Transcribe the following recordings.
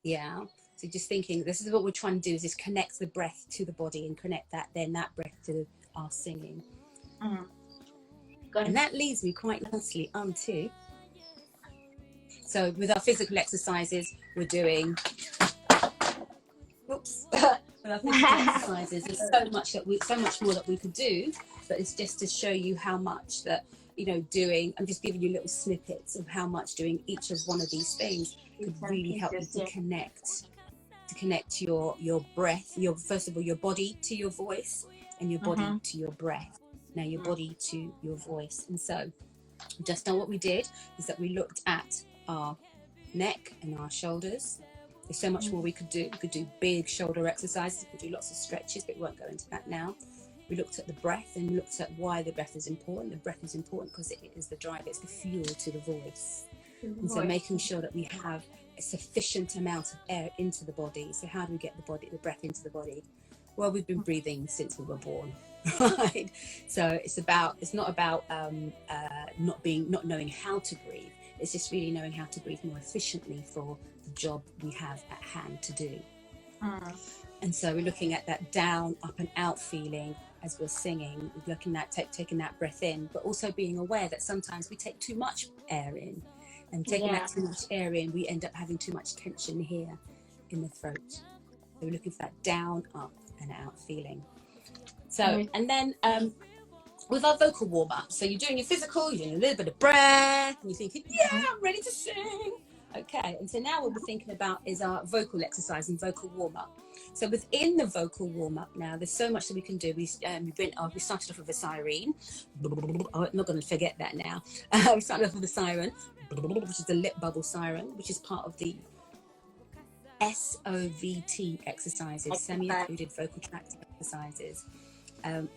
Yeah. So just thinking, this is what we're trying to do, is just connect the breath to the body and connect that breath to our singing. And that leads me quite nicely onto, so with our physical exercises, we're doing, with our physical exercises, there's so much more that we could do, but it's just to show you how much that, you know, doing, I'm just giving you little snippets of how much doing each of one of these things could really help you to connect your breath, first of all your body to your voice, and your body to your breath, now your body to your voice. And so just now what we did is that we looked at our neck and our shoulders. There's so much more we could do. We could do big shoulder exercises, we could do lots of stretches, but we won't go into that now. We looked at the breath and looked at why the breath is important. The breath is important because it is the drive, it's the fuel to the voice. And so making sure that we have a sufficient amount of air into the body. So how do we get the breath into the body? Well, we've been breathing since we were born, right? So it's not about not knowing how to breathe. It's just really knowing how to breathe more efficiently for the job we have at hand to do. And so we're looking at that down, up and out feeling as we're singing. We're looking at taking that breath in, but also being aware that sometimes we take too much air in. And taking that too much air in, we end up having too much tension here in the throat. So we're looking for that down, up and out feeling. So, and then with our vocal warm-up, so you're doing your physical, you're doing a little bit of breath, and you're thinking, yeah, I'm ready to sing. Okay, and so now what we're thinking about is our vocal exercise and vocal warm-up. So within the vocal warm-up now, there's so much that we can do. We started off with a siren. I'm not going to forget that now. We started off with a siren, which is the lip bubble siren, which is part of the SOVT exercises, semi-occluded vocal tract exercises,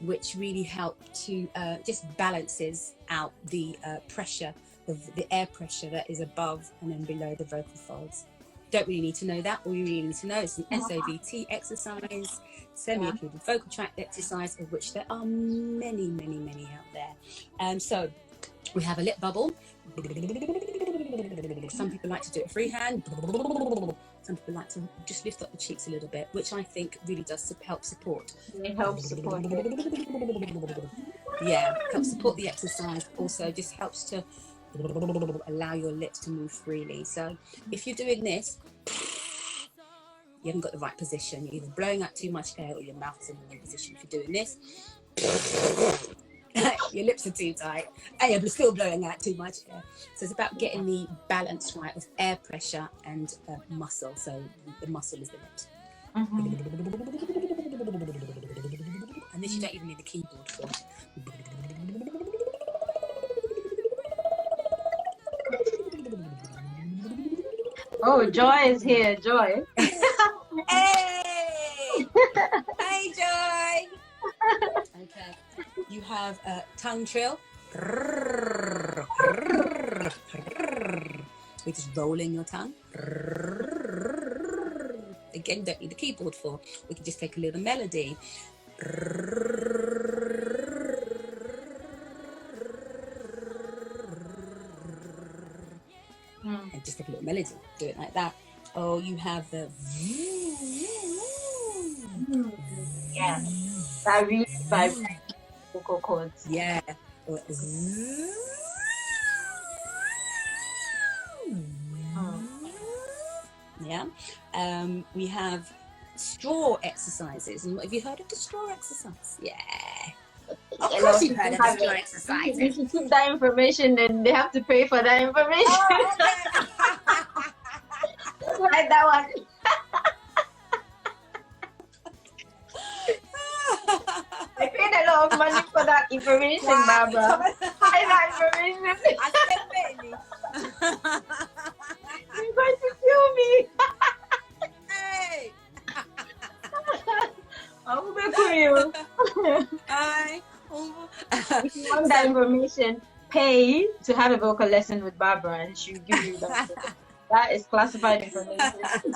which really help to just balances out the pressure, the air pressure that is above and then below the vocal folds. Don't really need to know that. All you really need to know is an SOVT exercise, semi-occluded vocal tract exercise, of which there are many, many, many out there. So we have a lip bubble. Some people like to do it freehand. Some people like to just lift up the cheeks a little bit, which I think really does help support. It helps support. Yeah, helps support the exercise. Also, just helps to allow your lips to move freely. So if you're doing this, you haven't got the right position. You're either blowing out too much air or your mouth is in the wrong position. If you're doing this, your lips are too tight and you're still blowing out too much air. So it's about getting the balance right of air pressure and muscle. So the muscle is the lips. And this you don't even need the keyboard for. Oh, Joy is here. Joy. Hey! Hey, Joy! Okay. You have a tongue trill. We're just rolling your tongue. Again, don't need the keyboard for. We can just take a little melody. And just take a little melody. Do it like that. Oh, you have the... Yeah. That really vibrates vocal cords. Yeah. Yeah. We have straw exercises. And have you heard of the straw exercise? Yeah. Of course you've heard of the straw exercises. If you keep that information, then they have to pay for that information. Oh, okay. Like that one. I paid a lot of money for that information, Barbara. Hide that information. I said baby. You're going to kill me. Hey. I will be for you. Hi. If you want that information, pay to have a vocal lesson with Barbara, and she'll give you that. That is classified information.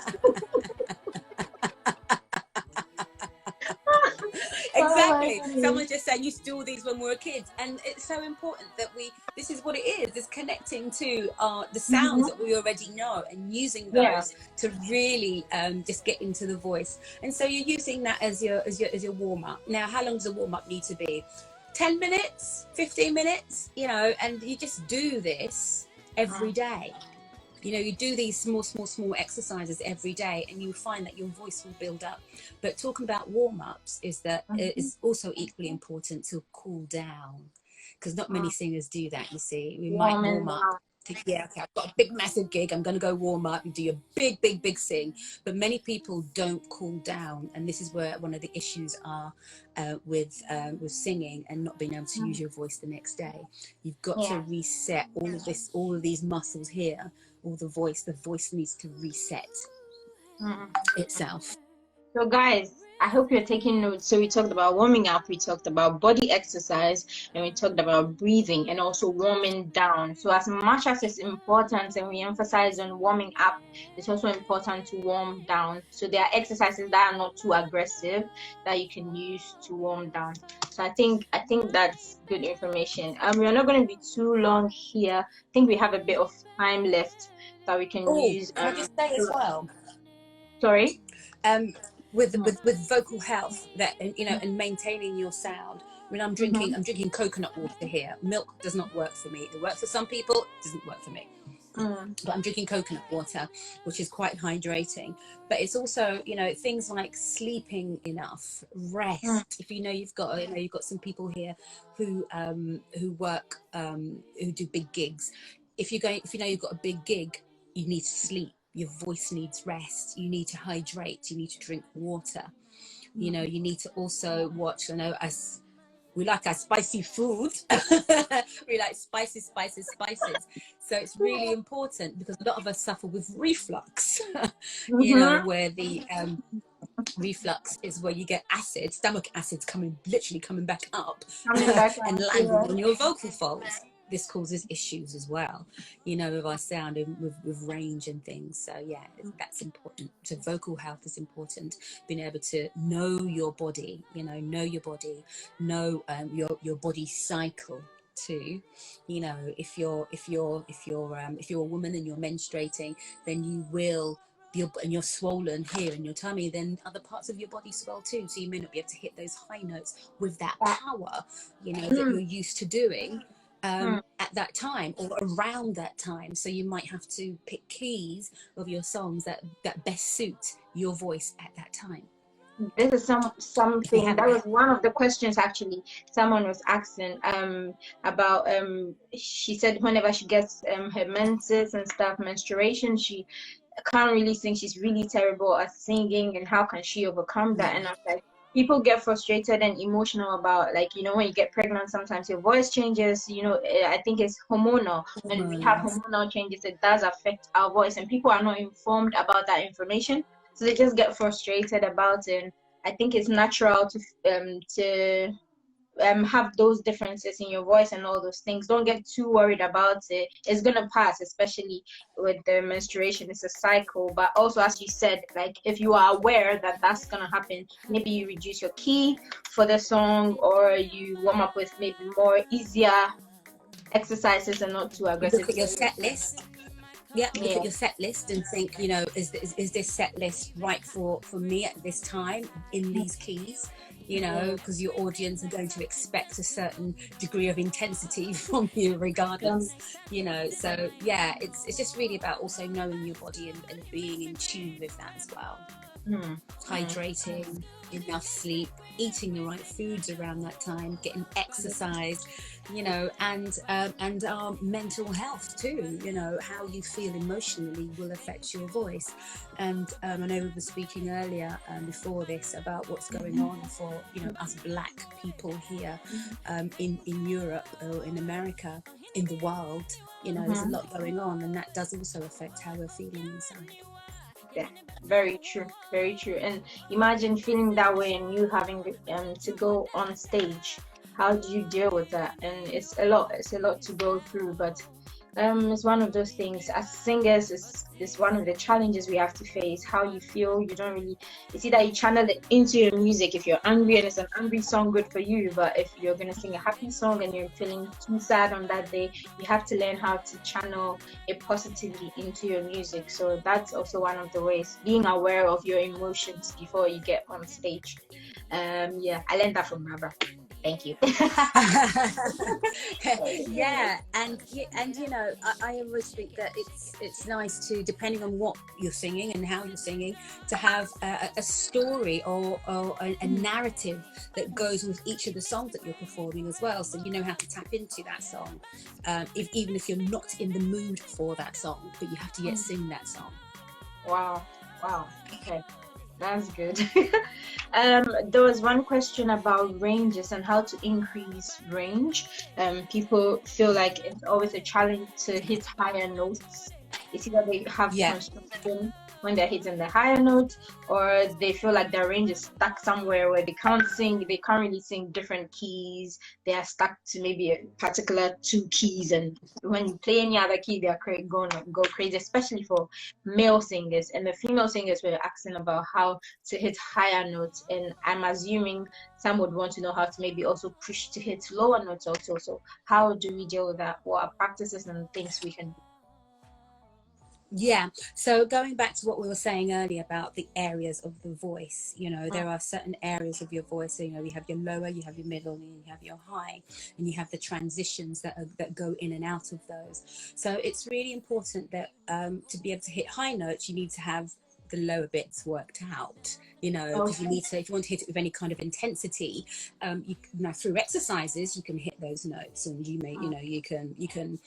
Exactly. Someone just said, used to do all these when we were kids. And it's so important that this is what it is. It's connecting to the sounds that we already know and using those to really just get into the voice. And so you're using that as your warm up. Now, how long does a warm up need to be? 10 minutes, 15 minutes, and you just do this every day. You do these small exercises every day, and you find that your voice will build up. But talking about warm-ups is that it is also equally important to cool down, because not many singers do that, you see. We might warm up. Okay, I've got a big, massive gig. I'm going to go warm up. You do your big sing. But many people don't cool down. And this is where one of the issues are with singing and not being able to use your voice the next day. You've got to reset all of these muscles here. All the voice needs to reset itself. So guys, I hope you're taking notes. So we talked about warming up, we talked about body exercise, and we talked about breathing and also warming down. So as much as it's important and we emphasize on warming up, it's also important to warm down. So there are exercises that are not too aggressive that you can use to warm down. So I think that's good information. We're not going to be too long here. I think we have a bit of time left that we can use. Can I just say as well? Sorry? With vocal health, that and maintaining your sound. I mean, I'm drinking coconut water here. Milk does not work for me. It works for some people, it doesn't work for me. But I'm drinking coconut water, which is quite hydrating. But it's also, things like sleeping enough, rest. If you've got some people here who work, who do big gigs. If you've got a big gig, you need to sleep. Your voice needs rest. You need to hydrate. You need to drink water. You need to also watch. As we like our spicy food, we like spices. So it's really important, because a lot of us suffer with reflux. Where the reflux is where you get stomach acids literally coming back up and landing on your vocal folds. This causes issues as well, with our sound and with range and things. So yeah, that's important. So vocal health is important. Being able to know your body, know your body, know your body cycle too. If you're a woman and you're menstruating, then you will. And you're swollen here in your tummy, then other parts of your body swell too. So you may not be able to hit those high notes with that power, that you're used to doing. At that time or around that time. So you might have to pick keys of your songs that best suit your voice at that time. This is something that was one of the questions actually someone was asking about. She said whenever she gets her menses and stuff, menstruation, she can't really sing. She's really terrible at singing, and how can she overcome that? And I was like, people get frustrated and emotional about, when you get pregnant, sometimes your voice changes. I think it's hormonal. When we have hormonal changes, it does affect our voice, and people are not informed about that information, so they just get frustrated about it. And I think it's natural to have those differences in your voice and all those things. Don't get too worried about it. It's gonna pass, especially with the menstruation. It's a cycle. But also, as you said, if you are aware that that's gonna happen, maybe you reduce your key for the song, or you warm up with maybe more easier exercises and not too aggressive. Look at your set list. Look at your set list and think, is this set list right for me at this time in these keys? Because your audience are going to expect a certain degree of intensity from you regardless. So yeah, it's just really about also knowing your body and being in tune with that as well. Hydrating, enough sleep, eating the right foods around that time, getting exercise, and our mental health too. How you feel emotionally will affect your voice. And I know we were speaking earlier before this about what's going on for us Black people here in Europe or in America, in the world. There's a lot going on, and that does also affect how we're feeling inside. Yeah, very true, very true. And imagine feeling that way and you having to go on stage. How do you deal with that? And it's a lot to go through, but It's one of those things. As singers, is one of the challenges we have to face. How you feel, you don't really. It's either you channel it into your music if you're angry and it's an angry song, good for you. But if you're gonna sing a happy song and you're feeling too sad on that day, you have to learn how to channel it positively into your music. So that's also one of the ways. Being aware of your emotions before you get on stage. Yeah, I learned that from Barbara. Thank you. Yeah, and you know, I always think that it's nice to, depending on what you're singing and how you're singing, to have a story or a narrative that goes with each of the songs that you're performing as well, so you know how to tap into that song, even if you're not in the mood for that song, but you have to yet sing that song. Wow. Okay. That's good. There was one question about ranges and how to increase range. People feel like it's always a challenge to hit higher notes. It's either they have constriction when they're hitting the higher note, or they feel like their range is stuck somewhere where they can't really sing different keys. They are stuck to maybe a particular two keys, and when you play any other key, they're gonna go crazy, especially for male singers. And the female singers were asking about how to hit higher notes, and I'm assuming some would want to know how to maybe also push to hit lower notes also. So how do we deal with that? What are practices and things we can do? Yeah, so going back to what we were saying earlier about the areas of the voice, you know, there are certain areas of your voice. So, you know, you have your lower, you have your middle, and you have your high, and you have the transitions that go in and out of those. So it's really important that to be able to hit high notes, you need to have the lower bits worked out, you know, because you need to, if you want to hit it with any kind of intensity, you know, through exercises, you can hit those notes, and you may, you know, you can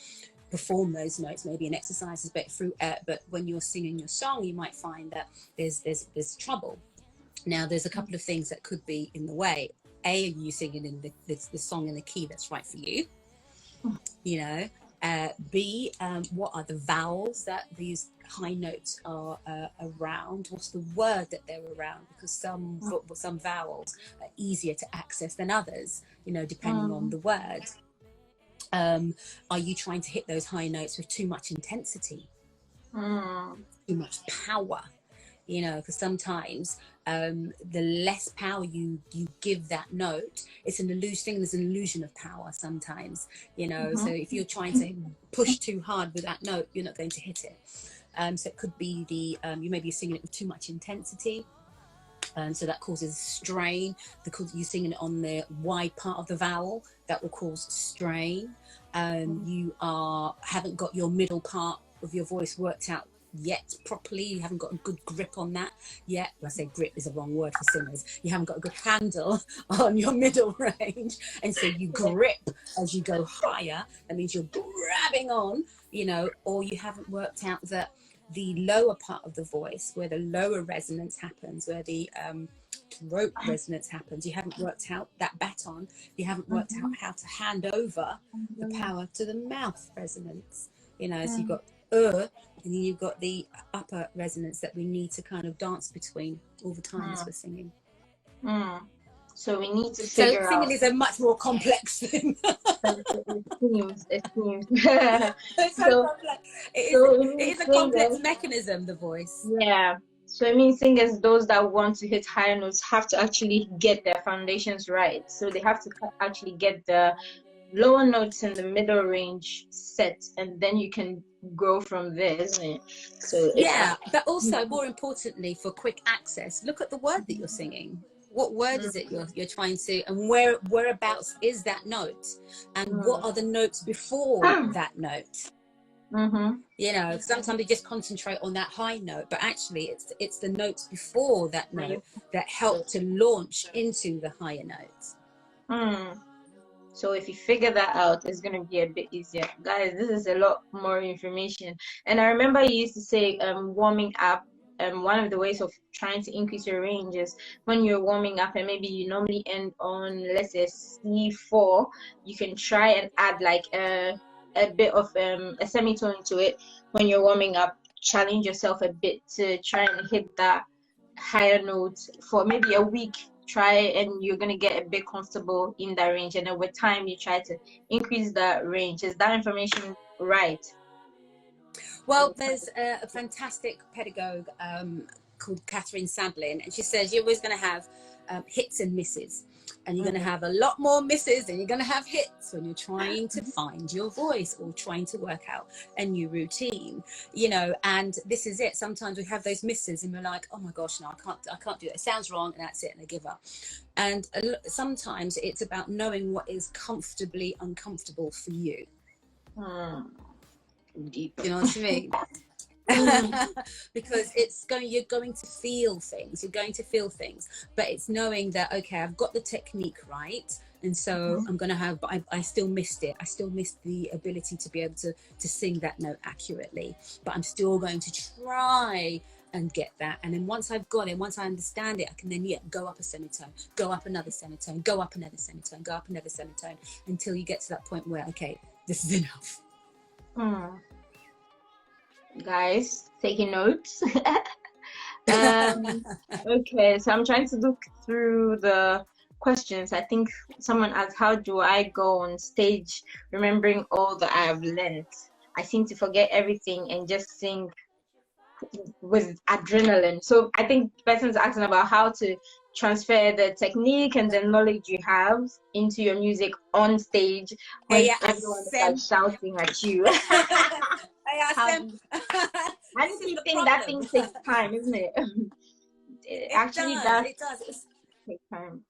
perform those notes maybe in exercises, but when you're singing your song, you might find that there's trouble. Now there's a couple of things that could be in the way. A, are you singing in the song in the key that's right for you, you know? B, what are the vowels that these high notes are around? What's the word that they're around? Because some vowels are easier to access than others, you know, depending on the word. Are you trying to hit those high notes with too much intensity, too much power? You know, because sometimes the less power you give that note, it's an illusion. There's an illusion of power sometimes, you know. So if you're trying to push too hard with that note, you're not going to hit it. So it could be you may be singing it with too much intensity. So that causes strain, because you're singing it on the wide part of the vowel, that will cause strain. You haven't got your middle part of your voice worked out yet properly. You haven't got a good grip on that yet. Well, I say grip is a wrong word for singers. You haven't got a good handle on your middle range, and so you grip as you go higher. That means you're grabbing on, you know, or you haven't worked out that the lower part of the voice, where the lower resonance happens, where the throat resonance happens, you haven't worked out that baton. You haven't worked out how to hand over the power to the mouth resonance, you know. So you've got and then you've got the upper resonance that we need to kind of dance between all the time as we're singing. So we need to figure out. Singing is a much more complex thing. It seems. It's so complex. It is a complex mechanism, the voice. Yeah. So I mean, singers, those that want to hit higher notes, have to actually get their foundations right. So they have to actually get the lower notes in the middle range set, and then you can go from there, isn't it? So yeah, but also more importantly, for quick access, look at the word that you're singing. What word is it you're trying to, and whereabouts is that note, and what are the notes before that note? You know, sometimes they just concentrate on that high note, but actually it's the notes before that note that help to launch into the higher notes. So if you figure that out, it's going to be a bit easier. Guys, this is a lot more information. And I remember you used to say warming up. One of the ways of trying to increase your range is when you're warming up, and maybe you normally end on, let's say, C4, you can try and add like a bit of a semitone to it when you're warming up. Challenge yourself a bit to try and hit that higher note for maybe a week. Try, and you're going to get a bit comfortable in that range, and then with time you try to increase that range. Is that information Right. Well, there's a fantastic pedagogue called Catherine Sandlin, and she says you're always going to have hits and misses. And you're going to have a lot more misses than you're going to have hits when you're trying to find your voice or trying to work out a new routine, you know. And this is it. Sometimes we have those misses and we're like, oh my gosh, no, I can't do it. It sounds wrong, and that's it, and I give up. And sometimes it's about knowing what is comfortably uncomfortable for you. Deep. You know what I mean? Because you're going to feel things, but it's knowing that, okay, I've got the technique right, and so I'm gonna have, but I still missed it. I still missed the ability to be able to sing that note accurately, but I'm still going to try and get that. And then once I've got it, once I understand it, I can then go up a semitone, go up another semitone, go up another semitone, go up another semitone, until you get to that point where, okay, this is enough. Guys, taking notes. Okay, so I'm trying to look through the questions. I think someone asked, how do I go on stage remembering all that I have learned? I seem to forget everything and just sing with adrenaline. So I think the person's asking about how to transfer the technique and the knowledge you have into your music on stage when everyone is like shouting at you. I honestly think that thing takes time, isn't it? It does take time.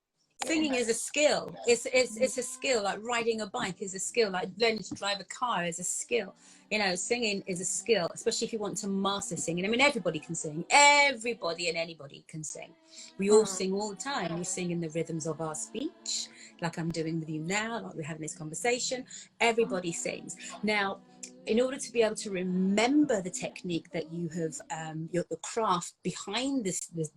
Singing is a skill. It's a skill. Like riding a bike is a skill. Like learning to drive a car is a skill. You know, singing is a skill, especially if you want to master singing. I mean, everybody can sing. Everybody and anybody can sing. We all sing all the time. We sing in the rhythms of our speech, like I'm doing with you now, like we're having this conversation. Everybody sings. Now, in order to be able to remember the technique that you have, the craft behind the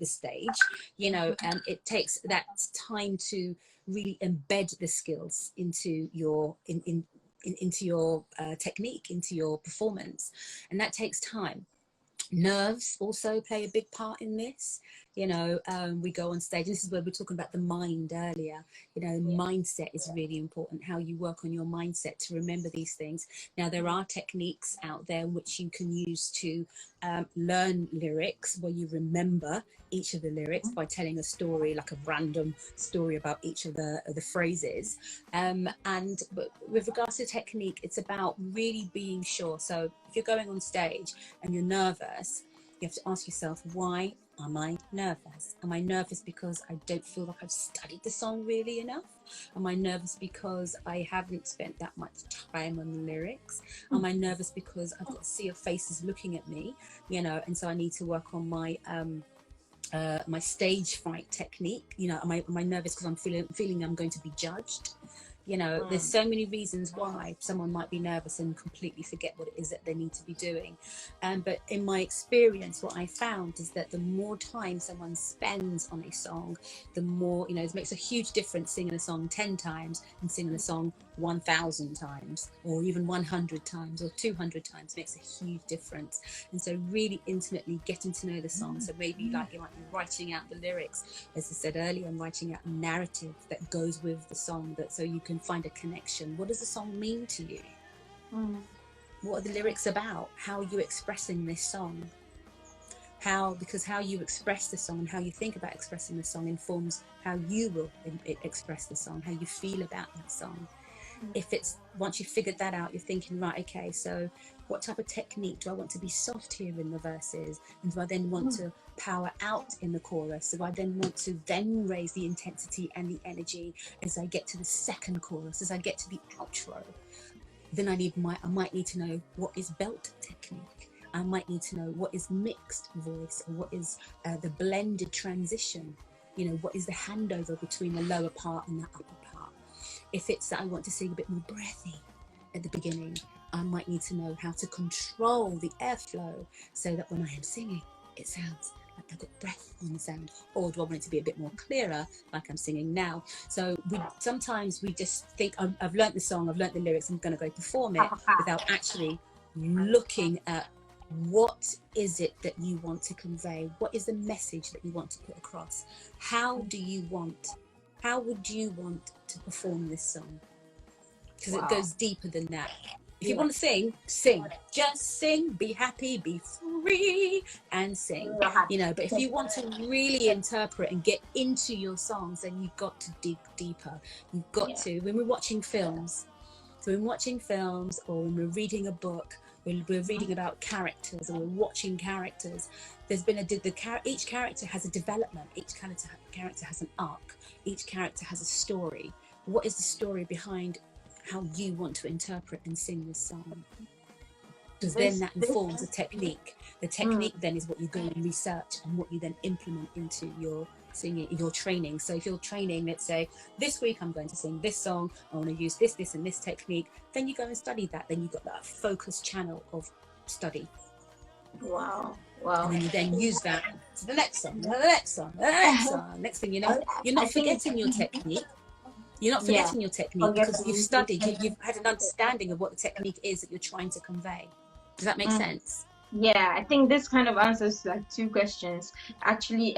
stage, you know, it takes that time to really embed the skills into your into your technique, into your performance, and that takes time. Nerves also play a big part in this. You know, we go on stage, and this is where we were talking about the mind earlier. You know, mindset is really important, how you work on your mindset to remember these things. Now, there are techniques out there which you can use to learn lyrics, where you remember each of the lyrics by telling a story, like a random story about each of the phrases. But with regards to technique, it's about really being sure. So if you're going on stage and you're nervous, you have to ask yourself, why am I nervous? Am I nervous because I don't feel like I've studied the song really enough? Am I nervous because I haven't spent that much time on the lyrics? Am I nervous because I've got to see your faces looking at me, you know, and so I need to work on my my stage fright technique? You know, am I nervous because I'm feeling I'm going to be judged? You know, there's so many reasons why someone might be nervous and completely forget what it is that they need to be doing. But in my experience, what I found is that the more time someone spends on a song, the more, you know, it makes a huge difference singing a song 10 times and singing a song 1,000 times, or even 100 times or 200 times makes a huge difference. And so really intimately getting to know the song. So maybe like you might be writing out the lyrics, as I said earlier, and writing out a narrative that goes with the song, that so you can find a connection. What does the song mean to you? What are the lyrics about? How are you expressing this song? Because how you express the song and how you think about expressing the song informs how you will express the song, how you feel about that song. If it's, once you've figured that out, you're thinking, right, okay, so what type of technique do I want to be soft here in the verses, and do I then want to power out in the chorus? Do I then want to then raise the intensity and the energy as I get to the second chorus, as I get to the outro? Then I might need to know what is belt technique. I might need to know what is mixed voice, or what is the blended transition. You know, what is the handover between the lower part and the upper part? If it's that I want to sing a bit more breathy at the beginning, I might need to know how to control the airflow so that when I am singing, it sounds like I've got breath on the sound. Or do I want it to be a bit more clearer, like I'm singing now? So sometimes we just think, I've learnt the song, I've learnt the lyrics, I'm going to go perform it, without actually looking at what is it that you want to convey? What is the message that you want to put across? How would you want to perform this song? Because it goes deeper than that. If you want to sing, sing. Just sing, be happy, be free, and sing. You know, but if you want to really interpret and get into your songs, then you've got to dig deeper. You've got to, when we're watching films, or when we're reading a book, when we're reading about characters, or we're watching characters, there's been each character has a development, each character has an arc, each character has a story. What is the story behind how you want to interpret and sing this song? Because then that informs the technique. The technique then is what you go and research and what you then implement into your singing, your training. So if you're training, let's say this week I'm going to sing this song, I want to use this and this technique, then you go and study that. Then you've got that focused channel of study. Wow. And then you then use that to the next song, the next song, the next song. Next thing you know, you're not forgetting your technique. You're not forgetting your technique because you've studied, you've had an understanding of what the technique is that you're trying to convey. Does that make sense? Yeah, I think this kind of answers like two questions. Actually,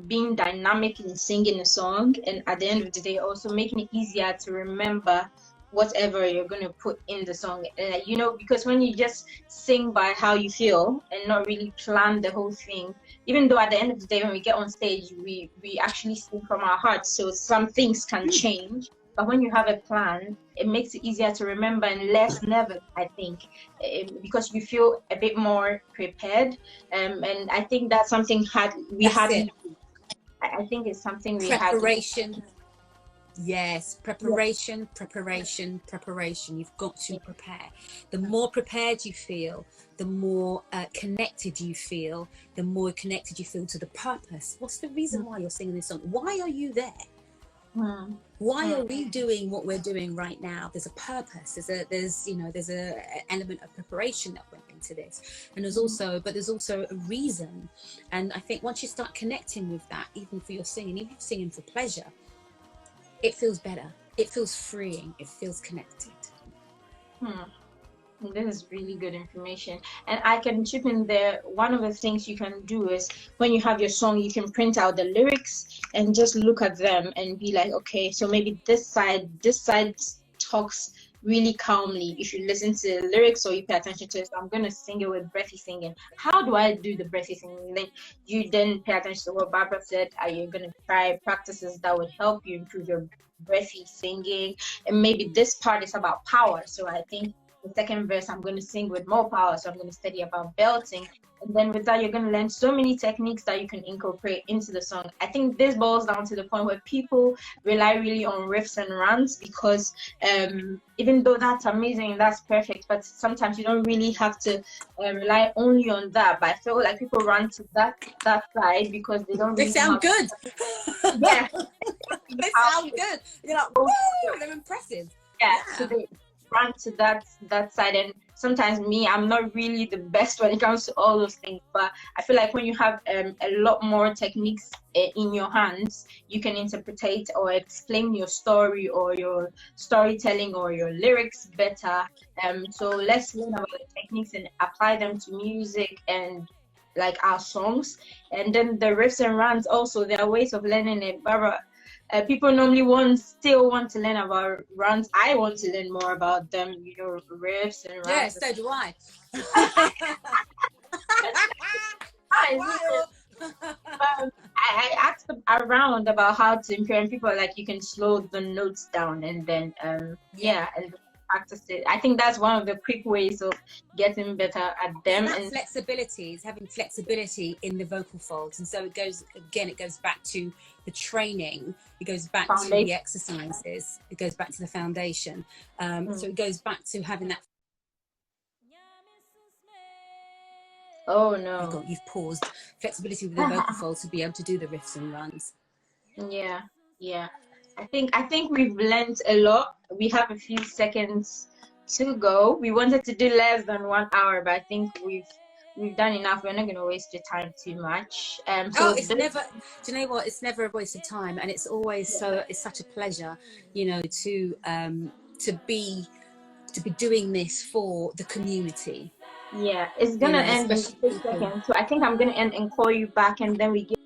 being dynamic in singing a song, and at the end of the day, also making it easier to remember whatever you're going to put in the song. You know, because when you just sing by how you feel and not really plan the whole thing, even though at the end of the day when we get on stage we actually sing from our hearts, so some things can change, but when you have a plan it makes it easier to remember and less nervous, I think, because you feel a bit more prepared, and I think that's something I think it's something we had. Preparation. Yes, preparation. You've got to prepare. The more prepared you feel, the more connected you feel, the more connected you feel to the purpose. What's the reason why you're singing this song? Why are you there? Why are we doing what we're doing right now? There's a purpose. There's an element of preparation that went into this, and there's also a reason. And I think once you start connecting with that, even for your singing, even if you're singing for pleasure, it feels better. It feels freeing. It feels connected. This is really good information. And I can chip in there. One of the things you can do is when you have your song, you can print out the lyrics and just look at them and be like, okay, so maybe this side talks really calmly. If you listen to the lyrics or you pay attention to it, so I'm going to sing it with breathy singing. How do I do the breathy singing? Then you then pay attention to what Barbara said. Are you going to try practices that would help you improve your breathy singing? And maybe this part is about power. So I think the second verse I'm going to sing with more power, so I'm going to study about belting, and then with that you're going to learn so many techniques that you can incorporate into the song. I think this boils down to the point where people rely really on riffs and runs, because even though that's amazing and that's perfect, but sometimes you don't really have to rely only on that. But I feel like people run to that side because they don't really sound good. Yeah. They sound good. You're like, woo, they're impressive. Yeah. So they run to that side, and sometimes I'm not really the best when it comes to all those things, but I feel like when you have a lot more techniques in your hands, you can interpret or explain your story or your storytelling or your lyrics better. So let's learn about the techniques and apply them to music and like our songs. And then the riffs and runs also, there are ways of learning it. Barbara, people normally still want to learn about runs. I want to learn more about them, riffs and runs. Yeah, so do I. I asked around about how to improve, and people are like, you can slow the notes down and then and practice it. I think that's one of the quick ways of getting better at them. And flexibility is having flexibility in the vocal folds, and so it goes back to the training, it goes back to the exercises, it goes back to the foundation, so it goes back to having that. Oh no, God, you've paused. Flexibility with the vocal folds to be able to do the riffs and runs. Yeah I think we've learned a lot. We have a few seconds to go. We wanted to do less than 1 hour, but I think we've done enough. We're not going to waste your time too much. It's never. Do you know what? It's never a waste of time, and it's always it's such a pleasure, to be doing this for the community. Yeah, it's gonna end in 6 seconds. So I think I'm gonna end and call you back, and then we get